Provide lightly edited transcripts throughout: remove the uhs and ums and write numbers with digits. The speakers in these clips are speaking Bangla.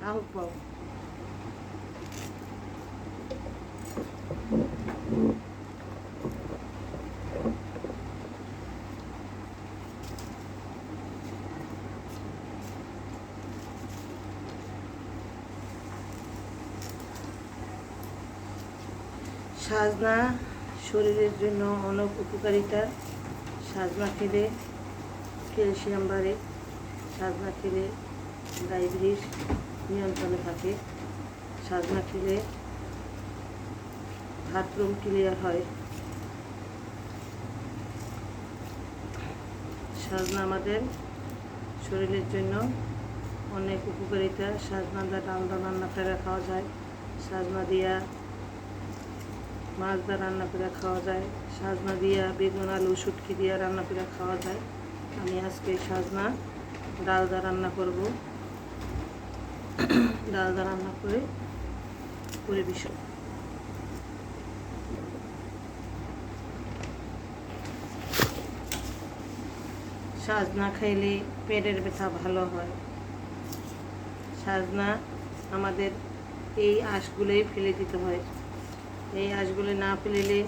আহুক পাও সাজনা শরীরের জন্য অনেক উপকারিতা। সাজনা খেলে ক্যালসিয়াম বাড়ে, সাজনা খেলে ডায়াবেটিস নিয়ন্ত্রণে থাকে, সাজনা খেলে বাথরুম ক্লিয়ার হয়। সাজনা আমাদের শরীরের জন্য অনেক উপকারিতা। সাজনা দিয়ে ডাল রান্না করে খাওয়া যায়, সাজনা দিয়া মাছ দিয়ে রান্না করে খাওয়া যায়, সাজনা দিয়া বেগুন আলু শুটকি দিয়া রান্না করে খাওয়া যায়। আমি আজকে সাজনা ডাল দা রান্না করব। ডাল দা রান্না করে পরিবেশন। সাজনা খাইলে পেটের ব্যথা ভালো হয়। সাজনা আমাদের এই আঁশগুলোই ফেলে দিতে হয়। এই আঁশগুলো না ফেলে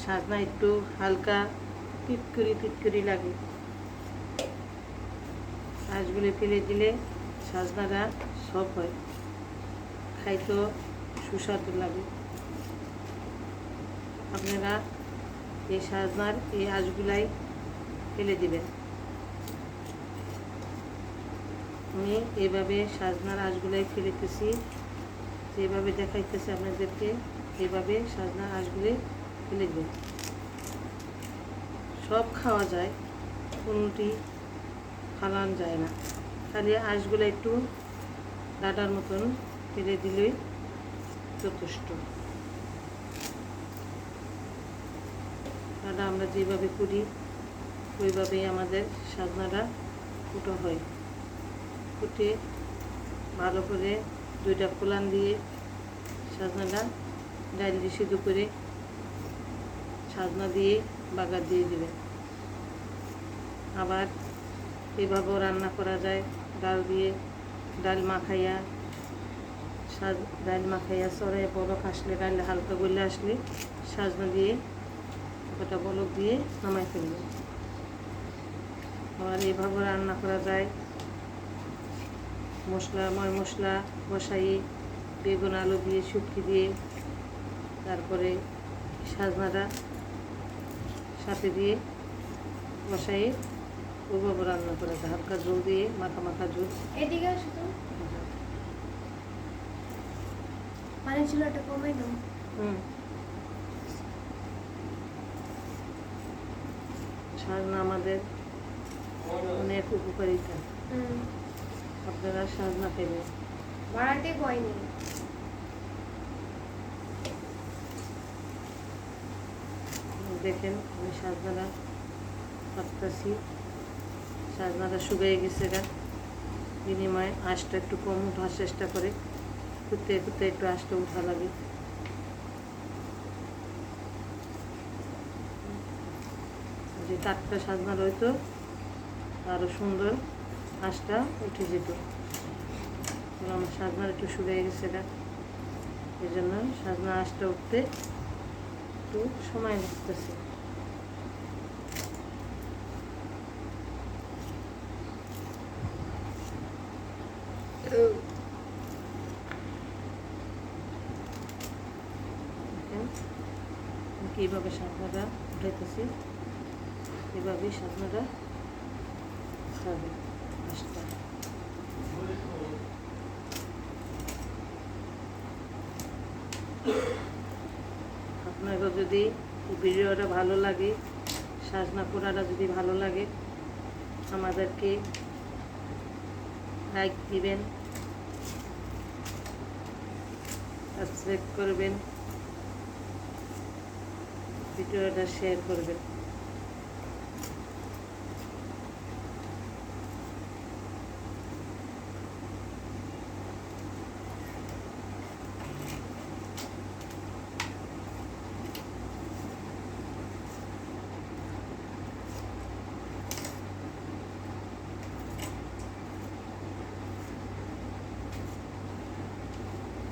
সাজনা একটু হালকা তিতকুরি লাগে। আঁশগুলো ফেলে দিলে সাজনাটা সব হয়, খাইতেও সুস্বাদু লাগে। আপনারা এই সাজনার এই আঁশগুলাই ফেলে দিবেন। আমি এইভাবে সাজনার আঁশগুলাই ফেলেতেছি, যেভাবে দেখাইতেছি আপনাদেরকে এইভাবে সাজনার আঁশগুলি ফেলে দেবেন। সব খাওয়া যায়, কোনোটি ফালান যায় না, খালি আঁশগুলো একটু ডাটার মতন ফেলে দিলেই যথেষ্ট। ডাটা আমরা যেভাবে করি ওইভাবেই আমাদের সাজনাটা কুটো হয়। কুটে ভালো করে 2টা কোলান দিয়ে সাজনাটা ডাল দিয়ে সিদ্ধ করে সাজনা দিয়ে বাগার দিয়ে দিবেন। আবার এভাবেও রান্না করা যায়, ডাল দিয়ে ডাল মাখাইয়া চড়াই বলক আসলে ডাল হালকা গলে আসলে সাজনা দিয়ে ওটা বলক দিয়ে নামাই ফেলবেন। আবার এভাবেও রান্না করা যায়, মশলা বসাই বেগুন আলু দিয়ে শুটকি দিয়ে তারপরে সাজনাটা সাথে দিয়ে বসাই ওইভাবে রান্না করা যায়। হালকা ঝোল দিয়ে মাখা ঝোল। এদিকে শুধু পানি ছিল এটা কমাই দাও। সাজনা আমাদের অনেক উপকারিতা। আপনারা সাজনা খাইবেন। বাড়াতে কয়নি দেখেন আমি সাজনাটা কাটতেছি, সাজনাটা শুকিয়ে গেছে গা, বিনিময়ে আঁশটা একটু কম উঠার চেষ্টা করে, করতে একটু আঁশটা উঠা লাগে। যে টাটকা সাজনা রইতো আরও সুন্দর আঁশটা উঠে যেত। আমার সাজনার একটু শুকিয়ে গেছে গা, এই জন্য সাজনা আঁশটা উঠতে একটু সময় লাগতেছে। কীভাবে সাজনাটা উঠাইতেছি, এভাবেই সাজনাটা খাবে আঁশটা। আপনাকে যদি ভিডিওটা ভালো লাগে, সাজনা পোড়াটা যদি ভালো লাগে, আমাদেরকে লাইক দিবেন, সাবস্ক্রাইব করবেন, ভিডিওটা শেয়ার করবেন।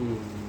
হুম